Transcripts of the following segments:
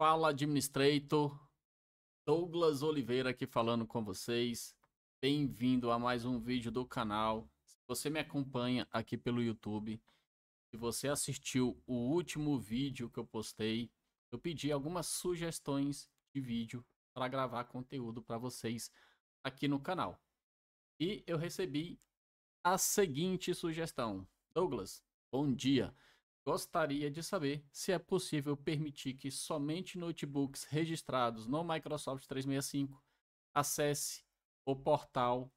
Fala, Administrator. Douglas Oliveira aqui falando com vocês. Bem-vindo a mais um vídeo do canal. Se você me acompanha aqui pelo YouTube, se você assistiu o último vídeo que eu postei, eu pedi algumas sugestões de vídeo para gravar conteúdo para vocês aqui no canal. E eu recebi a seguinte sugestão. Douglas, bom dia. Gostaria de saber se é possível permitir que somente notebooks registrados no Microsoft 365 acesse o portal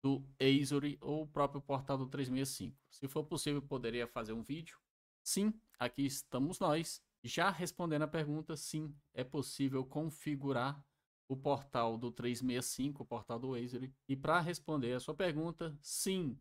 do Azure ou o próprio portal do 365. Se for possível, poderia fazer um vídeo? Sim, aqui estamos nós. Já respondendo a pergunta, sim, é possível configurar o portal do 365, o portal do Azure. E para responder a sua pergunta, sim,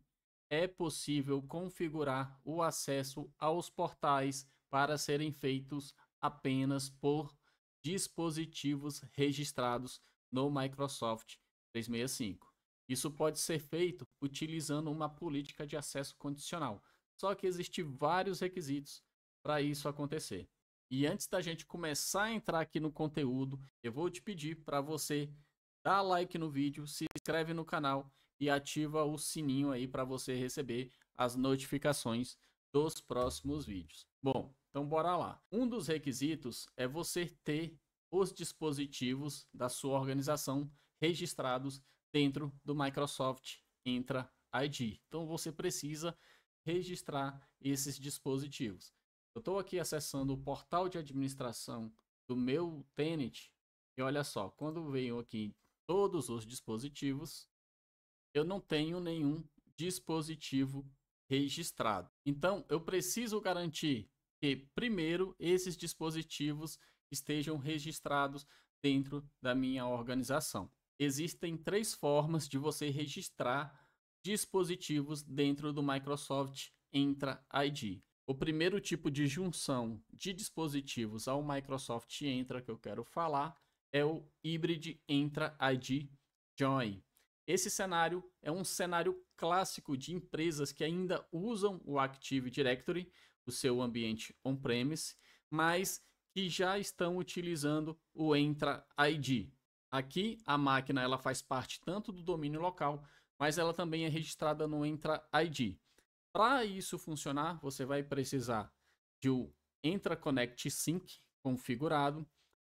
é possível configurar o acesso aos portais para serem feitos apenas por dispositivos registrados no Microsoft 365. Isso pode ser feito utilizando uma política de acesso condicional. Só que existem vários requisitos para isso acontecer. E antes da gente começar a entrar aqui no conteúdo, eu vou te pedir para você dar like no vídeo, se inscreve no canal e ativa o sininho aí para você receber as notificações dos próximos vídeos. Bom, então bora lá. Um dos requisitos é você ter os dispositivos da sua organização registrados dentro do Microsoft Entra ID. Então você precisa registrar esses dispositivos. Eu estou aqui acessando o portal de administração do meu Tenant e olha só, quando venho aqui todos os dispositivos, eu não tenho nenhum dispositivo registrado. Então, eu preciso garantir que, primeiro, esses dispositivos estejam registrados dentro da minha organização. Existem três formas de você registrar dispositivos dentro do Microsoft Entra ID. O primeiro tipo de junção de dispositivos ao Microsoft Entra que eu quero falar é o Hybrid Entra ID Join. Esse cenário é um cenário clássico de empresas que ainda usam o Active Directory, o seu ambiente on-premise, mas que já estão utilizando o Entra ID. Aqui a máquina ela faz parte tanto do domínio local, mas ela também é registrada no Entra ID. Para isso funcionar, você vai precisar de um Entra Connect Sync configurado,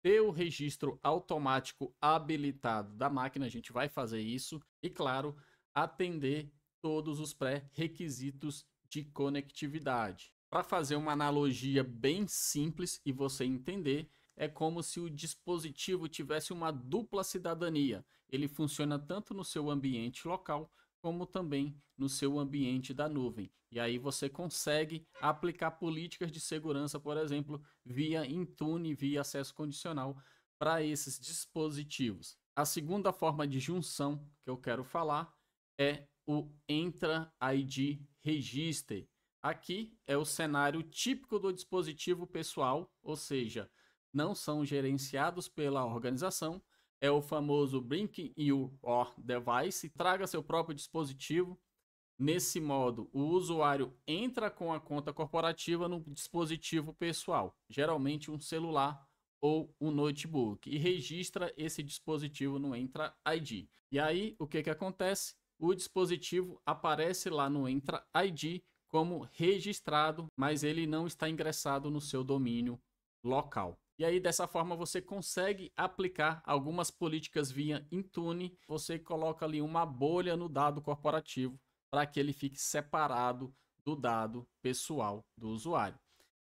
ter o registro automático habilitado da máquina, a gente vai fazer isso, e claro, atender todos os pré-requisitos de conectividade. Para fazer uma analogia bem simples e você entender, é como se o dispositivo tivesse uma dupla cidadania. Ele funciona tanto no seu ambiente local, como também no seu ambiente da nuvem. E aí você consegue aplicar políticas de segurança, por exemplo, via Intune, via acesso condicional para esses dispositivos. A segunda forma de junção que eu quero falar é o Entra ID Register. Aqui é o cenário típico do dispositivo pessoal, ou seja, não são gerenciados pela organização. É o famoso Bring Your Device, traga seu próprio dispositivo. Nesse modo, o usuário entra com a conta corporativa no dispositivo pessoal, geralmente um celular ou um notebook, e registra esse dispositivo no Entra ID. E aí, o que acontece? O dispositivo aparece lá no Entra ID como registrado, mas ele não está ingressado no seu domínio local. E aí, dessa forma, você consegue aplicar algumas políticas via Intune. Você coloca ali uma bolha no dado corporativo para que ele fique separado do dado pessoal do usuário.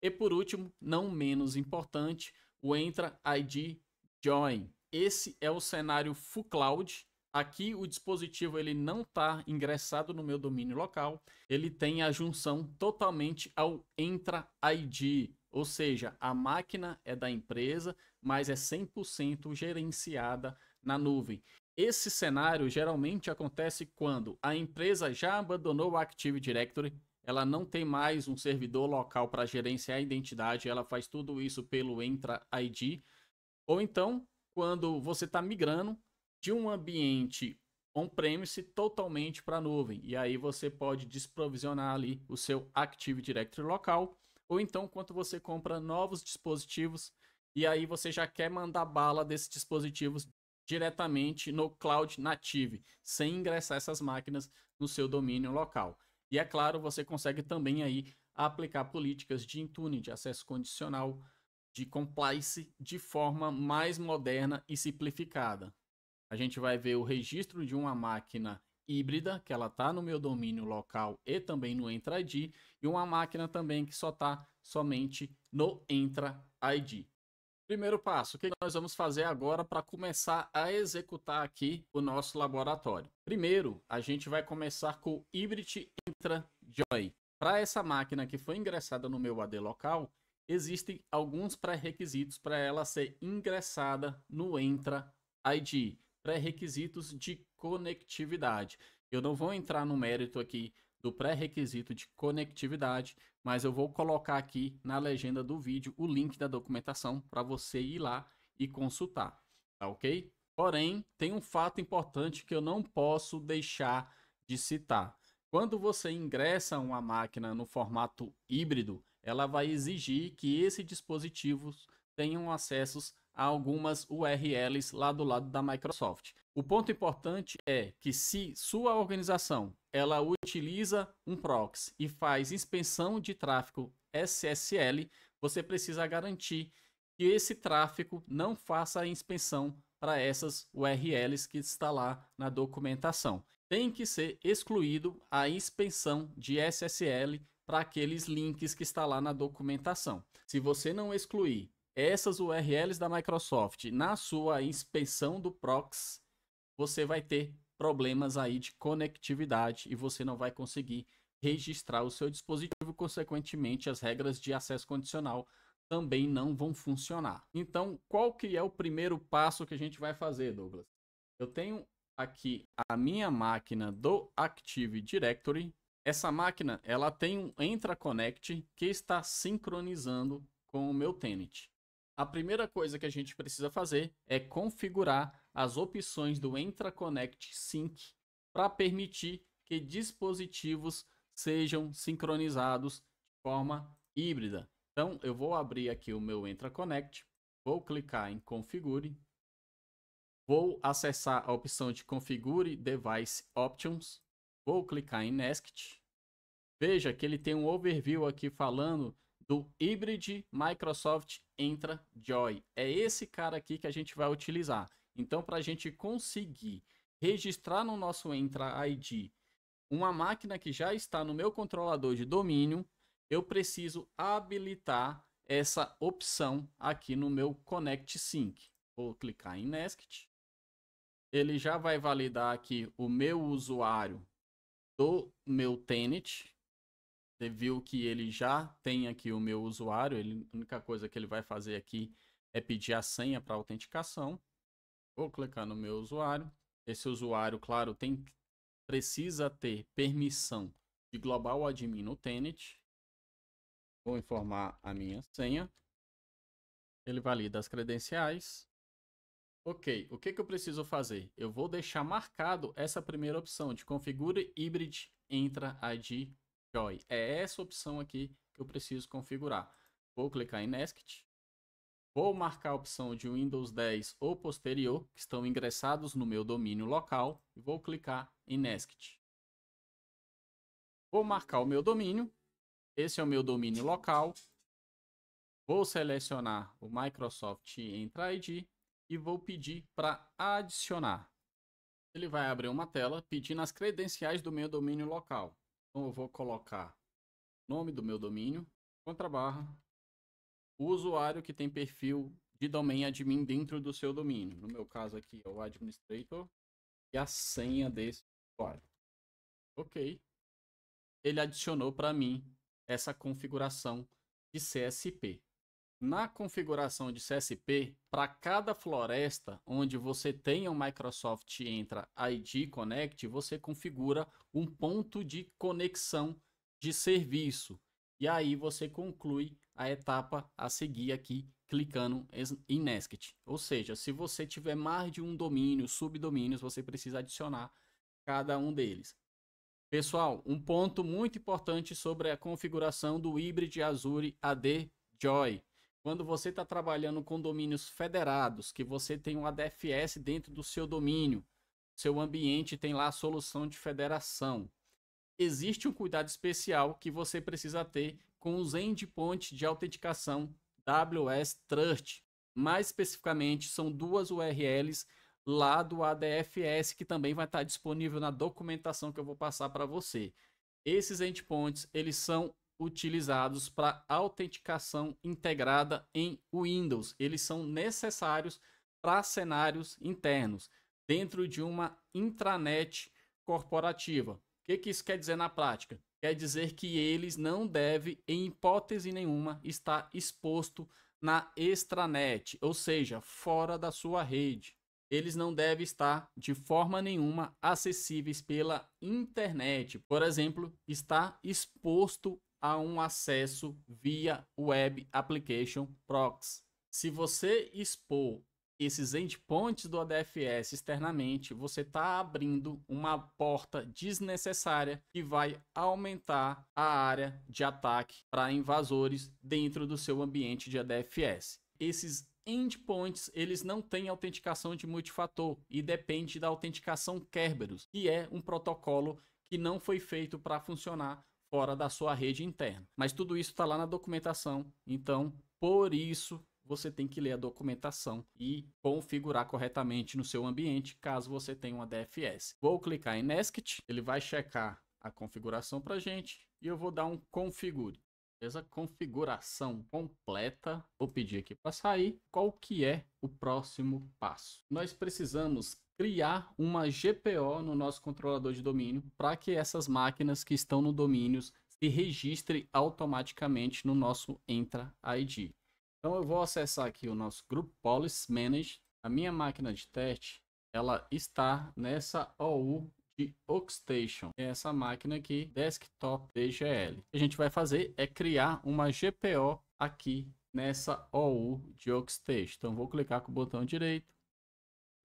E por último, não menos importante, o Entra ID Join. Esse é o cenário full cloud. Aqui o dispositivo ele não está ingressado no meu domínio local. Ele tem a junção totalmente ao Entra ID. Ou seja, a máquina é da empresa, mas é 100% gerenciada na nuvem. Esse cenário geralmente acontece quando a empresa já abandonou o Active Directory, ela não tem mais um servidor local para gerenciar a identidade, ela faz tudo isso pelo Entra ID, ou então quando você está migrando de um ambiente on-premise totalmente para a nuvem, e aí você pode desprovisionar ali o seu Active Directory local, ou então quando você compra novos dispositivos e aí você já quer mandar bala desses dispositivos diretamente no Cloud Native, sem ingressar essas máquinas no seu domínio local. E é claro, você consegue também aí aplicar políticas de Intune, de acesso condicional, de compliance de forma mais moderna e simplificada. A gente vai ver o registro de uma máquina híbrida, que ela está no meu domínio local e também no Entra ID, e uma máquina também que só está somente no Entra ID. Primeiro passo, o que nós vamos fazer agora para começar a executar aqui o nosso laboratório? Primeiro, a gente vai começar com o Hybrid Entra Joy. Para essa máquina que foi ingressada no meu AD local, existem alguns pré-requisitos para ela ser ingressada no Entra ID. Pré-requisitos de conectividade. Eu não vou entrar no mérito aqui do pré-requisito de conectividade, mas eu vou colocar aqui na legenda do vídeo o link da documentação para você ir lá e consultar, tá ok? Porém, tem um fato importante que eu não posso deixar de citar. Quando você ingressa uma máquina no formato híbrido, ela vai exigir que esses dispositivos tenham acessos a algumas URLs lá do lado da Microsoft. O ponto importante é que se sua organização ela utiliza um proxy e faz inspeção de tráfego SSL, você precisa garantir que esse tráfego não faça a inspeção para essas URLs que está lá na documentação. Tem que ser excluído a inspeção de SSL para aqueles links que está lá na documentação. Se você não excluir essas URLs da Microsoft na sua inspeção do proxy, você vai ter problemas aí de conectividade e você não vai conseguir registrar o seu dispositivo, consequentemente as regras de acesso condicional também não vão funcionar. Então, qual que é o primeiro passo que a gente vai fazer, Douglas? Eu tenho aqui a minha máquina do Active Directory. Essa máquina, ela tem um Entra Connect que está sincronizando com o meu tenant. A primeira coisa que a gente precisa fazer é configurar as opções do Entra Connect Sync para permitir que dispositivos sejam sincronizados de forma híbrida. Então, eu vou abrir aqui o meu Entra Connect, vou clicar em Configure, vou acessar a opção de Configure Device Options, vou clicar em Next. Veja que ele tem um overview aqui falando do Hybrid Microsoft Entra Joy. É esse cara aqui que a gente vai utilizar. Então, para a gente conseguir registrar no nosso Entra ID uma máquina que já está no meu controlador de domínio, eu preciso habilitar essa opção aqui no meu Connect Sync. Vou clicar em Next. Ele já vai validar aqui o meu usuário do meu tenant. Você viu que ele já tem aqui o meu usuário. A única coisa que ele vai fazer aqui é pedir a senha para autenticação. Vou clicar no meu usuário. Esse usuário, claro, precisa ter permissão de Global Admin no tenant. Vou informar a minha senha. Ele valida as credenciais. Ok, o que eu preciso fazer? Eu vou deixar marcado essa primeira opção de Configure Hybrid Entra ID Joy. É essa opção aqui que eu preciso configurar. Vou clicar em Next. Vou marcar a opção de Windows 10 ou posterior, que estão ingressados no meu domínio local. E vou clicar em Next. Vou marcar o meu domínio. Esse é o meu domínio local. Vou selecionar o Microsoft Entra ID e vou pedir para adicionar. Ele vai abrir uma tela pedindo as credenciais do meu domínio local. Então eu vou colocar o nome do meu domínio, contrabarra, o usuário que tem perfil de domain admin dentro do seu domínio. No meu caso aqui é o administrator e a senha desse usuário. Ok. Ele adicionou para mim essa configuração de CSP. Na configuração de CSP, para cada floresta onde você tenha um Microsoft Entra ID Connect, você configura um ponto de conexão de serviço. E aí você conclui a etapa a seguir aqui, clicando em Next. Ou seja, se você tiver mais de um domínio, subdomínios, você precisa adicionar cada um deles. Pessoal, um ponto muito importante sobre a configuração do Hybrid Azure AD Joy. Quando você está trabalhando com domínios federados, que você tem um ADFS dentro do seu domínio, seu ambiente tem lá a solução de federação. Existe um cuidado especial que você precisa ter com os endpoints de autenticação WS Trust. Mais especificamente, são duas URLs lá do ADFS que também vai estar disponível na documentação que eu vou passar para você. Esses endpoints, eles são utilizados para autenticação integrada em Windows. Eles são necessários para cenários internos, dentro de uma intranet corporativa. O que isso quer dizer na prática? Quer dizer que eles não devem, em hipótese nenhuma, estar exposto na extranet, ou seja, fora da sua rede. Eles não devem estar de forma nenhuma acessíveis pela internet. Por exemplo, está exposto a um acesso via Web Application Proxy. Se você expor esses endpoints do ADFS externamente, você está abrindo uma porta desnecessária que vai aumentar a área de ataque para invasores dentro do seu ambiente de ADFS. Esses endpoints, eles não têm autenticação de multifator e depende da autenticação Kerberos, que é um protocolo que não foi feito para funcionar fora da sua rede interna. Mas tudo isso está lá na documentação, então por isso você tem que ler a documentação e configurar corretamente no seu ambiente, caso você tenha uma ADFS. Vou clicar em Nesket, ele vai checar a configuração para a gente e eu vou dar um configure. Essa configuração completa, vou pedir aqui para sair. Qual que é o próximo passo? Nós precisamos criar uma GPO no nosso controlador de domínio para que essas máquinas que estão no domínio se registrem automaticamente no nosso Entra ID. Então eu vou acessar aqui o nosso Group Policy Manage. A minha máquina de teste, ela está nessa OU de Workstation. É essa máquina aqui, Desktop DGL. O que a gente vai fazer é criar uma GPO aqui nessa OU de Workstation. Então vou clicar com o botão direito.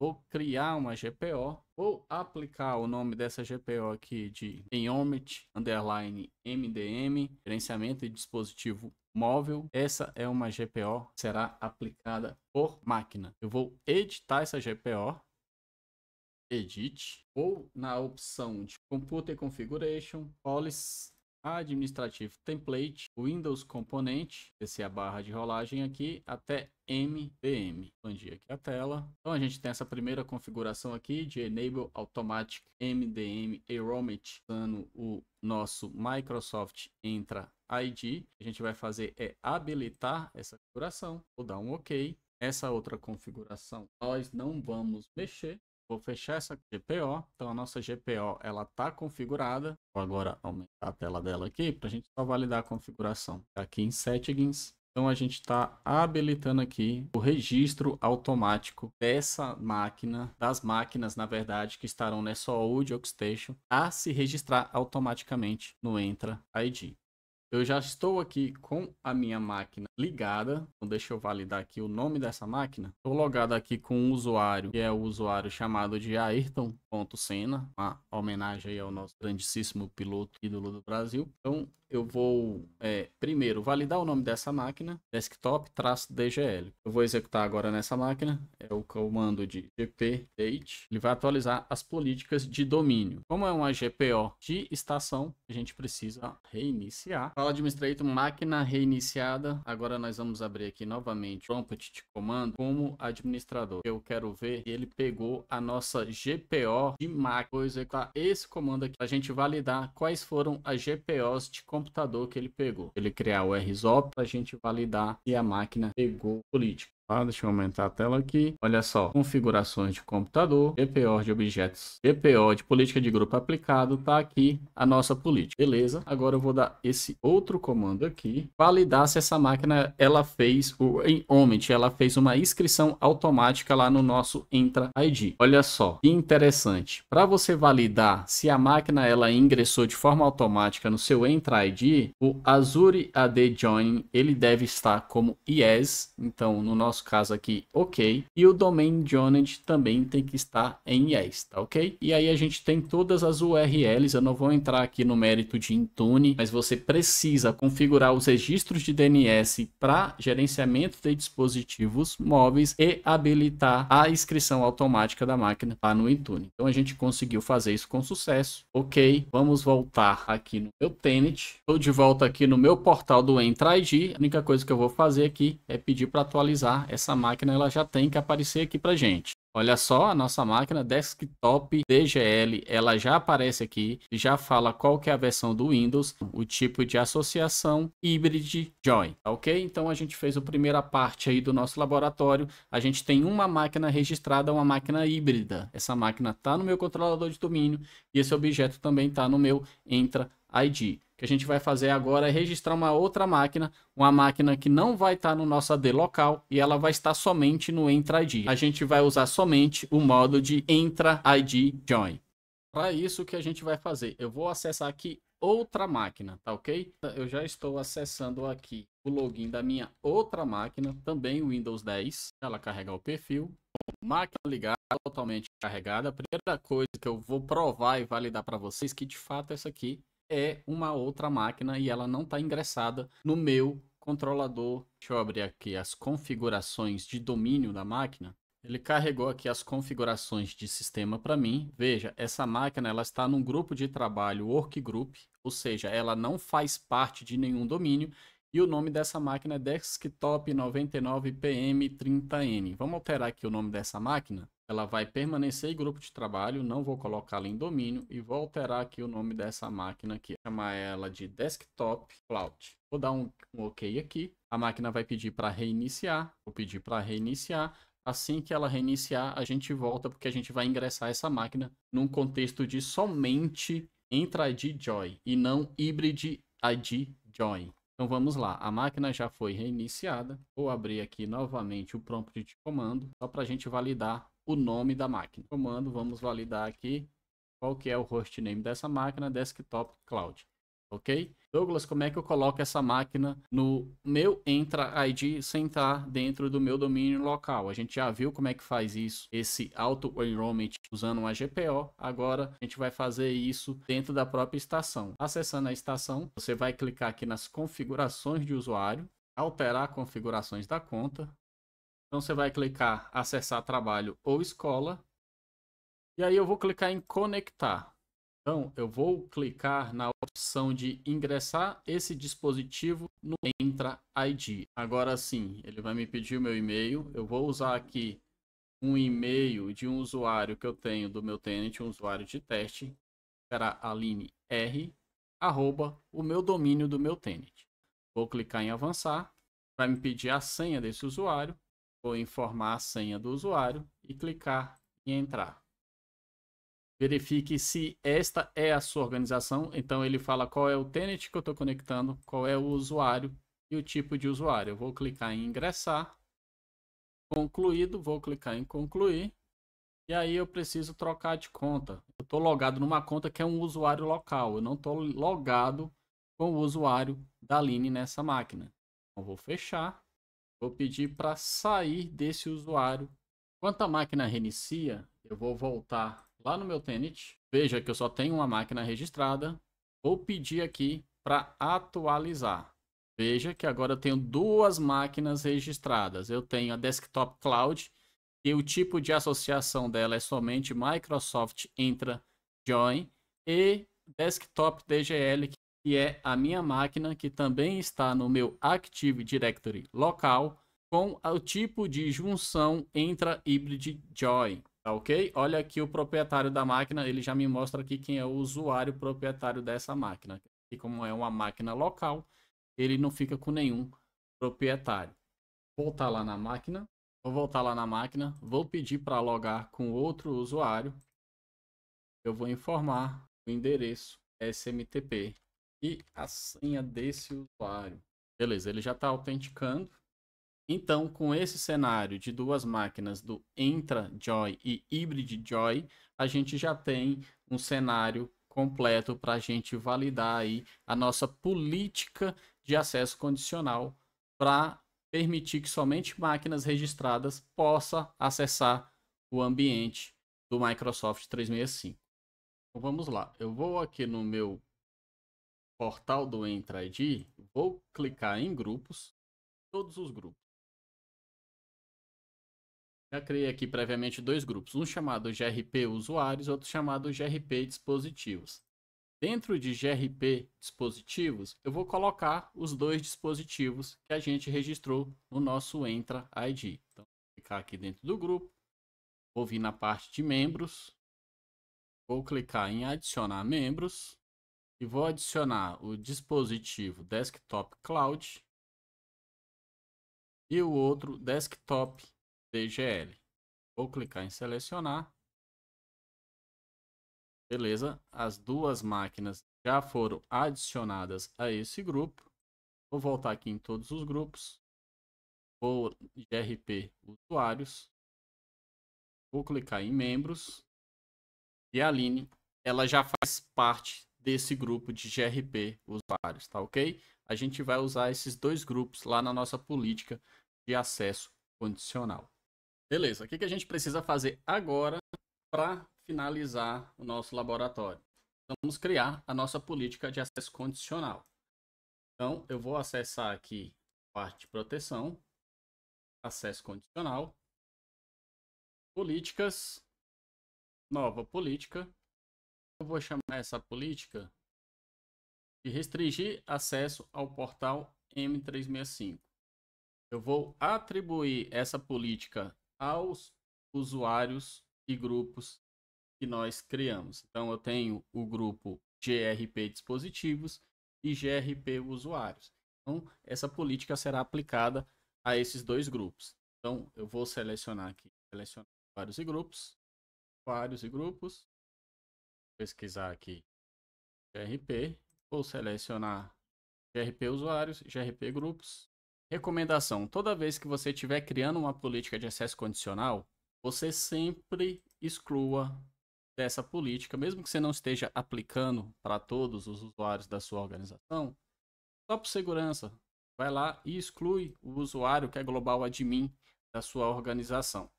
Vou criar uma GPO. Vou aplicar o nome dessa GPO aqui de environment_MDM, gerenciamento de dispositivo móvel. Essa é uma GPO, será aplicada por máquina. Eu vou editar essa GPO. Edit. Ou na opção de Computer Configuration, Policy, Administrative Template, Windows Componente, descer a barra de rolagem aqui até MDM. Expandir aqui a tela. Então a gente tem essa primeira configuração aqui de Enable Automatic MDM Environment, usando o nosso Microsoft Entra ID. A gente vai fazer é habilitar essa configuração. Vou dar um OK. Essa outra configuração nós não vamos mexer. Vou fechar essa GPO. Então a nossa GPO ela está configurada. Vou agora aumentar a tela dela aqui para a gente só validar a configuração. Aqui em Settings. Então a gente está habilitando aqui o registro automático dessa máquina, das máquinas na verdade que estarão nessa OU de Workstation, a se registrar automaticamente no Entra ID. Eu já estou aqui com a minha máquina ligada. Então deixa eu validar aqui o nome dessa máquina. Estou logado aqui com um usuário, que é o usuário chamado de Ayrton.Senna, uma homenagem aí ao nosso grandíssimo piloto ídolo do Brasil. Então eu vou primeiro validar o nome dessa máquina, desktop-dgl. Eu vou executar agora nessa máquina, é o comando de gpdate. Ele vai atualizar as políticas de domínio. Como é uma GPO de estação, a gente precisa reiniciar. Fala administrator, máquina reiniciada. Agora nós vamos abrir aqui novamente o prompt de comando como administrador. Eu quero ver se ele pegou a nossa GPO de máquina. Vou executar esse comando aqui para a gente validar quais foram as GPOs de computador que ele pegou. Ele criar o RSOP para a gente validar se a máquina pegou política. Deixa eu aumentar a tela aqui. Olha só, configurações de computador, GPO de objetos, GPO de política de grupo aplicado, tá aqui a nossa política. Beleza? Agora eu vou dar esse outro comando aqui, validar se essa máquina ela fez o enrollment, ela fez uma inscrição automática lá no nosso Entra ID. Olha só, que interessante. Para você validar se a máquina ela ingressou de forma automática no seu Entra ID, o Azure AD Join ele deve estar como yes. Então no nosso nosso caso aqui, ok. E o domain joined também tem que estar em yes, tá ok? E aí a gente tem todas as URLs, eu não vou entrar aqui no mérito de Intune, mas você precisa configurar os registros de DNS para gerenciamento de dispositivos móveis e habilitar a inscrição automática da máquina lá no Intune. Então a gente conseguiu fazer isso com sucesso, ok? Vamos voltar aqui no meu Tenant, estou de volta aqui no meu portal do Entra ID. A única coisa que eu vou fazer aqui é pedir para atualizar essa máquina, ela já tem que aparecer aqui para gente. Olha só, a nossa máquina desktop DGL, ela já aparece aqui, já fala qual que é a versão do Windows, o tipo de associação, Hybrid Join, ok? Então a gente fez a primeira parte aí do nosso laboratório, a gente tem uma máquina registrada, uma máquina híbrida. Essa máquina está no meu controlador de domínio e esse objeto também está no meu Entra ID. O que a gente vai fazer agora é registrar uma outra máquina, uma máquina que não vai estar no nosso AD local e ela vai estar somente no Entra ID. A gente vai usar somente o modo de Entra ID Join. Para isso, o que a gente vai fazer? Eu vou acessar aqui outra máquina, tá ok? Eu já estou acessando aqui o login da minha outra máquina, também o Windows 10. Ela carregar o perfil. Máquina ligada, totalmente carregada. A primeira coisa que eu vou provar e validar para vocês que de fato essa aqui é uma outra máquina e ela não está ingressada no meu controlador. Deixa eu abrir aqui as configurações de domínio da máquina. Ele carregou aqui as configurações de sistema para mim. Veja, essa máquina ela está num grupo de trabalho Workgroup, ou seja, ela não faz parte de nenhum domínio. E o nome dessa máquina é Desktop 99PM30N. Vamos alterar aqui o nome dessa máquina. Ela vai permanecer em grupo de trabalho, não vou colocá-la em domínio e vou alterar aqui o nome dessa máquina aqui, chamar ela de Desktop Cloud. Vou dar um OK aqui. A máquina vai pedir para reiniciar, vou pedir para reiniciar. Assim que ela reiniciar, a gente volta porque a gente vai ingressar essa máquina num contexto de somente Entra ID Join e não Hybrid ID Join. Então vamos lá, a máquina já foi reiniciada. Vou abrir aqui novamente o prompt de comando, só para a gente validar o nome da máquina. Comando, vamos validar aqui qual que é o hostname dessa máquina, Desktop Cloud. Ok? Douglas, como é que eu coloco essa máquina no meu Entra ID sem estar dentro do meu domínio local? A gente já viu como é que faz isso, esse auto-enrollment usando uma GPO. Agora a gente vai fazer isso dentro da própria estação. Acessando a estação, você vai clicar aqui nas configurações de usuário, alterar configurações da conta. Então você vai clicar acessar trabalho ou escola. E aí eu vou clicar em conectar. Então, eu vou clicar na opção de ingressar esse dispositivo no Entra ID. Agora sim, ele vai me pedir o meu e-mail. Eu vou usar aqui um e-mail de um usuário que eu tenho do meu tenant, um usuário de teste. Será Aline R, o meu domínio do meu tenant. Vou clicar em avançar. Vai me pedir a senha desse usuário. Vou informar a senha do usuário e clicar em entrar. Verifique se esta é a sua organização. Então ele fala qual é o tenant que eu estou conectando, qual é o usuário e o tipo de usuário. Eu vou clicar em ingressar. Concluído, vou clicar em concluir. E aí eu preciso trocar de conta. Eu estou logado numa conta que é um usuário local. Eu não estou logado com o usuário da Aline nessa máquina. Então vou fechar. Vou pedir para sair desse usuário. Enquanto a máquina reinicia, eu vou voltar lá no meu tenant. Veja que eu só tenho uma máquina registrada. Vou pedir aqui para atualizar. Veja que agora eu tenho duas máquinas registradas. Eu tenho a Desktop Cloud e o tipo de associação dela é somente Microsoft Entra Join e Desktop DGL, que é a minha máquina que também está no meu Active Directory local com o tipo de junção Entra Hybrid Join. Tá ok? Olha aqui o proprietário da máquina, ele já me mostra aqui quem é o usuário proprietário dessa máquina. E como é uma máquina local, ele não fica com nenhum proprietário. Vou voltar lá na máquina. Vou pedir para logar com outro usuário. Eu vou informar o endereço SMTP e a senha desse usuário. Beleza, ele já está autenticando. Então, com esse cenário de duas máquinas do Entra Join e Hybrid Join, a gente já tem um cenário completo para a gente validar aí a nossa política de acesso condicional para permitir que somente máquinas registradas possam acessar o ambiente do Microsoft 365. Então vamos lá, eu vou aqui no meu portal do Entra ID, vou clicar em grupos, todos os grupos. Já criei aqui previamente dois grupos, um chamado GRP Usuários, outro chamado GRP Dispositivos. Dentro de GRP Dispositivos, eu vou colocar os dois dispositivos que a gente registrou no nosso Entra ID. Então, vou clicar aqui dentro do grupo, vou vir na parte de membros, vou clicar em adicionar membros e vou adicionar o dispositivo Desktop Cloud e o outro Desktop DGL. Vou clicar em selecionar. Beleza, as duas máquinas já foram adicionadas a esse grupo. Vou voltar aqui em todos os grupos. Vou GRP Usuários. Vou clicar em Membros. E a Aline, ela já faz parte desse grupo de GRP Usuários, tá ok? A gente vai usar esses dois grupos lá na nossa política de acesso condicional. Beleza, o que a gente precisa fazer agora para finalizar o nosso laboratório? Vamos criar a nossa política de acesso condicional. Então, eu vou acessar aqui a parte de proteção, acesso condicional, políticas, nova política. Eu vou chamar essa política de restringir acesso ao portal M365. Eu vou atribuir essa política aos usuários e grupos que nós criamos. Então, eu tenho o grupo GRP Dispositivos e GRP Usuários. Então, essa política será aplicada a esses dois grupos. Então, eu vou selecionar aqui, selecionar vários e grupos, pesquisar aqui GRP, vou selecionar GRP Usuários, GRP Grupos. Recomendação: toda vez que você estiver criando uma política de acesso condicional, você sempre exclua dessa política, mesmo que você não esteja aplicando para todos os usuários da sua organização, só por segurança, vai lá e exclui o usuário que é global admin da sua organização.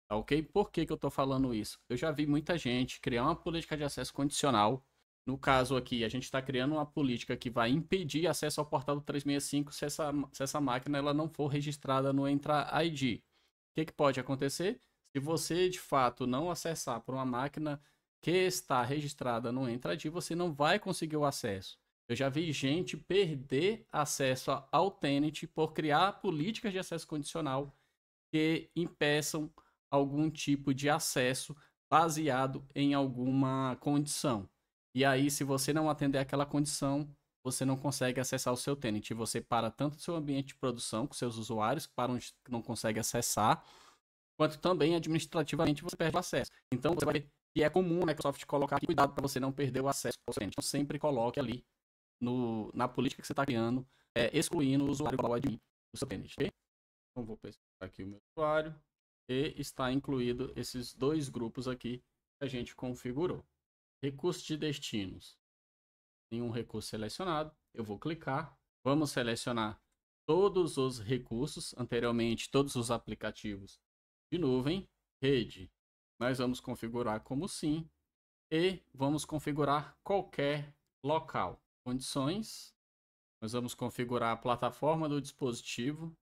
Tá ok? Por que eu estou falando isso? Eu já vi muita gente criar uma política de acesso condicional. No caso aqui, a gente está criando uma política que vai impedir acesso ao portal do 365 se essa máquina ela não for registrada no Entra ID. O que pode acontecer? Se você de fato não acessar por uma máquina que está registrada no Entra ID, você não vai conseguir o acesso. Eu já vi gente perder acesso ao Tenant por criar políticas de acesso condicional que impeçam algum tipo de acesso baseado em alguma condição. E aí, se você não atender aquela condição, você não consegue acessar o seu tenant. Você para tanto o seu ambiente de produção com seus usuários, que não consegue acessar, quanto também administrativamente você perde o acesso. Então, você vai ver que é comum a Microsoft colocar aqui, cuidado para você não perder o acesso ao seu tenant. Então, sempre coloque ali na política que você está criando, excluindo o usuário global admin do seu tenant. Okay? Então, vou pesquisar aqui o meu usuário. E está incluído esses dois grupos aqui que a gente configurou. Recursos de destinos. Nenhum recurso selecionado. Eu vou clicar. Vamos selecionar todos os recursos, anteriormente todos os aplicativos de nuvem. Rede, nós vamos configurar como sim. E vamos configurar qualquer local. Condições, nós vamos configurar a plataforma do dispositivo.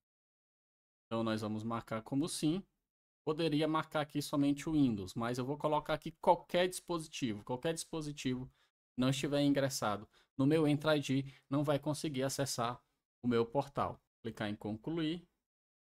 Então, nós vamos marcar como sim. Poderia marcar aqui somente o Windows, mas eu vou colocar aqui qualquer dispositivo não estiver ingressado no meu Entra ID, não vai conseguir acessar o meu portal. Clicar em concluir,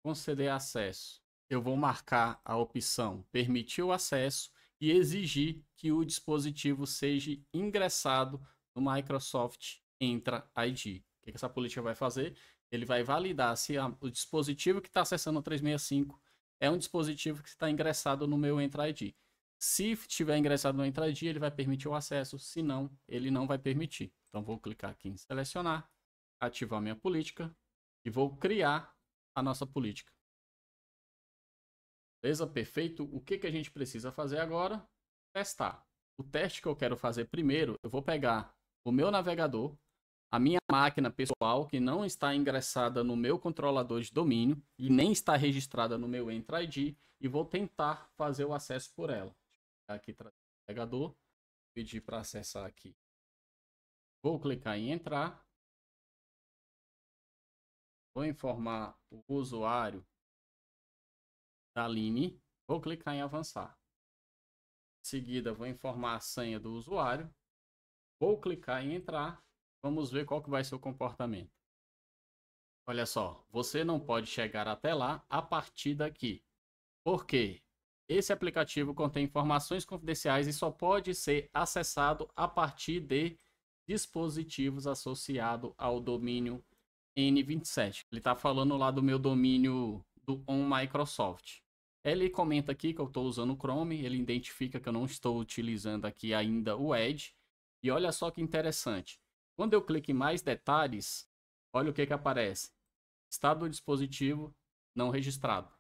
conceder acesso. Eu vou marcar a opção permitir o acesso e exigir que o dispositivo seja ingressado no Microsoft Entra ID. O que essa política vai fazer? Ele vai validar se o dispositivo que está acessando o 365 é um dispositivo que está ingressado no meu Entra ID. Se estiver ingressado no Entra ID, ele vai permitir o acesso. Se não, ele não vai permitir. Então, vou clicar aqui em selecionar, ativar minha política e vou criar a nossa política. Beleza? Perfeito. O que a gente precisa fazer agora? Testar. O teste que eu quero fazer primeiro, eu vou pegar o meu navegador, a minha máquina pessoal, que não está ingressada no meu controlador de domínio e nem está registrada no meu Entra ID, e vou tentar fazer o acesso por ela. Aqui, navegador, pedir para acessar aqui. Vou clicar em entrar. Vou informar o usuário da Aline. Vou clicar em avançar. Em seguida, vou informar a senha do usuário. Vou clicar em entrar. Vamos ver qual que vai ser o comportamento. Olha só, você não pode chegar até lá a partir daqui. Por quê? Esse aplicativo contém informações confidenciais e só pode ser acessado a partir de dispositivos associados ao domínio N27. Ele está falando lá do meu domínio do On Microsoft. Ele comenta aqui que eu estou usando o Chrome, ele identifica que eu não estou utilizando aqui ainda o Edge. E olha só que interessante. Quando eu clico em mais detalhes, olha o que aparece. Estado do dispositivo não registrado.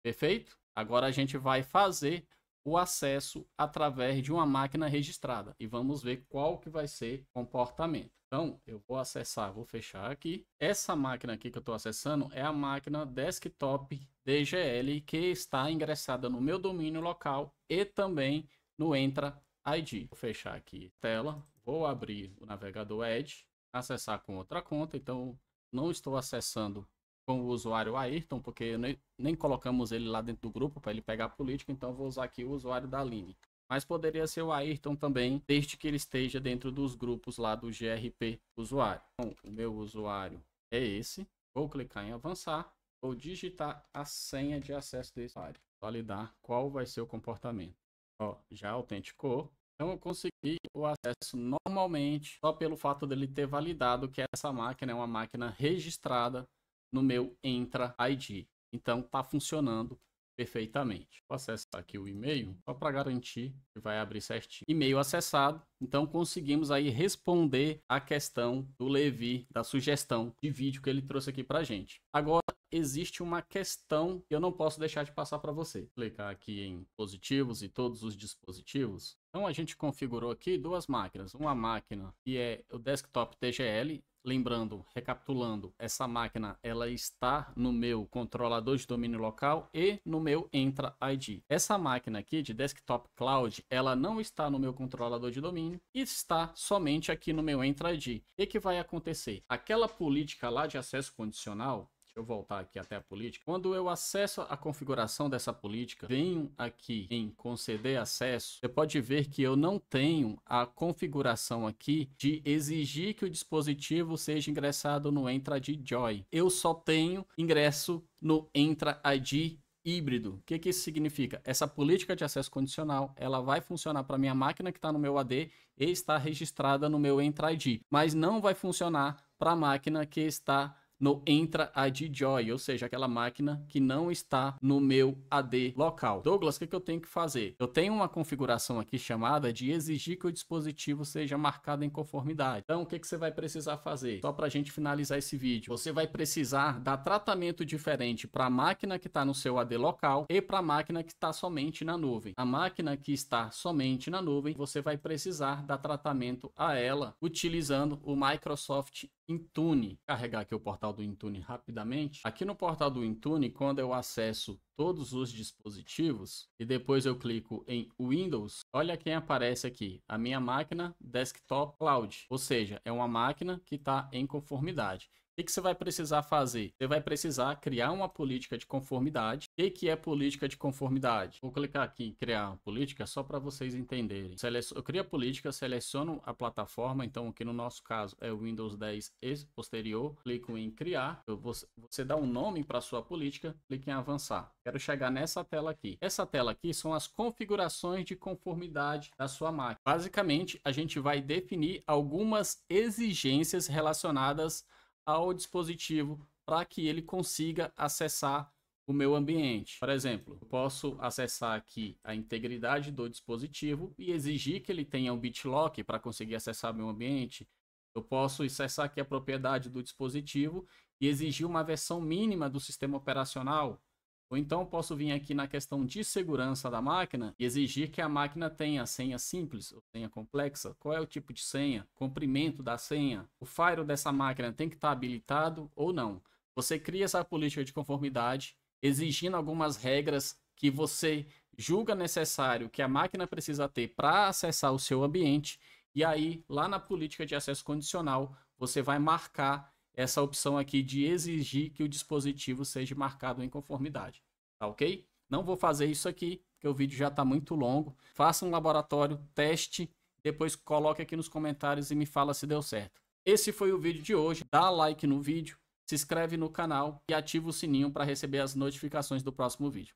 Perfeito? Agora a gente vai fazer o acesso através de uma máquina registrada e vamos ver qual que vai ser o comportamento. Então, eu vou acessar, vou fechar aqui. Essa máquina aqui que eu estou acessando é a máquina desktop DGL que está ingressada no meu domínio local e também no Entra ID. Vou fechar aqui a tela, vou abrir o navegador Edge, acessar com outra conta. Então, não estou acessando com o usuário Ayrton, porque nem colocamos ele lá dentro do grupo para ele pegar a política, então vou usar aqui o usuário da Aline. Mas poderia ser o Ayrton também, desde que ele esteja dentro dos grupos lá do GRP usuário. Então, o meu usuário é esse. Vou clicar em avançar. Vou digitar a senha de acesso desse usuário. Validar qual vai ser o comportamento. Ó, já autenticou. Então eu consegui o acesso normalmente, só pelo fato dele ter validado que essa máquina é uma máquina registrada no meu Entra ID. Então está funcionando perfeitamente. Vou acessar aqui o e-mail só para garantir que vai abrir certinho. E-mail acessado. Então conseguimos aí responder a questão do Levi, da sugestão de vídeo que ele trouxe aqui para gente. Agora existe uma questão que eu não posso deixar de passar para você. Clicar aqui em dispositivos e todos os dispositivos. Então a gente configurou aqui duas máquinas. Uma máquina que é o desktop TGL. Lembrando, recapitulando, essa máquina ela está no meu controlador de domínio local e no meu Entra ID. Essa máquina aqui de desktop cloud, ela não está no meu controlador de domínio e está somente aqui no meu Entra ID. O que vai acontecer? Aquela política lá de acesso condicional, deixa eu voltar aqui até a política. Quando eu acesso a configuração dessa política, venho aqui em conceder acesso, você pode ver que eu não tenho a configuração aqui de exigir que o dispositivo seja ingressado no Entra ID Joy. Eu só tenho ingresso no Entra ID híbrido. O que isso significa? Essa política de acesso condicional, ela vai funcionar para minha máquina que está no meu AD e está registrada no meu Entra ID, mas não vai funcionar para a máquina que está no Entra ID Joy, ou seja, aquela máquina que não está no meu AD local. Douglas, o que eu tenho que fazer? Eu tenho uma configuração aqui chamada de exigir que o dispositivo seja marcado em conformidade. Então, o que você vai precisar fazer? Só para a gente finalizar esse vídeo, você vai precisar dar tratamento diferente para a máquina que está no seu AD local e para a máquina que está somente na nuvem. A máquina que está somente na nuvem, você vai precisar dar tratamento a ela utilizando o Microsoft Intune. Carregar aqui o portal do Intune rapidamente. Aqui no portal do Intune, quando eu acesso todos os dispositivos e depois eu clico em Windows, olha quem aparece aqui, a minha máquina Desktop Cloud, ou seja, é uma máquina que está em conformidade. O que você vai precisar fazer? Você vai precisar criar uma política de conformidade. O que é política de conformidade? Vou clicar aqui em criar política só para vocês entenderem. Eu crio a política, seleciono a plataforma, então aqui no nosso caso é o Windows 10 e posterior. Clico em criar, você dá um nome para sua política, clique em avançar. Quero chegar nessa tela aqui. Essa tela aqui são as configurações de conformidade da sua máquina. Basicamente, a gente vai definir algumas exigências relacionadas ao dispositivo para que ele consiga acessar o meu ambiente. Por exemplo, eu posso acessar aqui a integridade do dispositivo e exigir que ele tenha um BitLock para conseguir acessar meu ambiente. Eu posso acessar aqui a propriedade do dispositivo e exigir uma versão mínima do sistema operacional. Ou então posso vir aqui na questão de segurança da máquina e exigir que a máquina tenha senha simples ou senha complexa. Qual é o tipo de senha? Comprimento da senha? O firewall dessa máquina tem que estar habilitado ou não? Você cria essa política de conformidade, exigindo algumas regras que você julga necessário que a máquina precisa ter para acessar o seu ambiente. E aí, lá na política de acesso condicional, você vai marcar essa opção aqui de exigir que o dispositivo seja marcado em conformidade, tá ok? Não vou fazer isso aqui, porque o vídeo já está muito longo. Faça um laboratório, teste, depois coloque aqui nos comentários e me fala se deu certo. Esse foi o vídeo de hoje. Dá like no vídeo, se inscreve no canal e ativa o sininho para receber as notificações do próximo vídeo.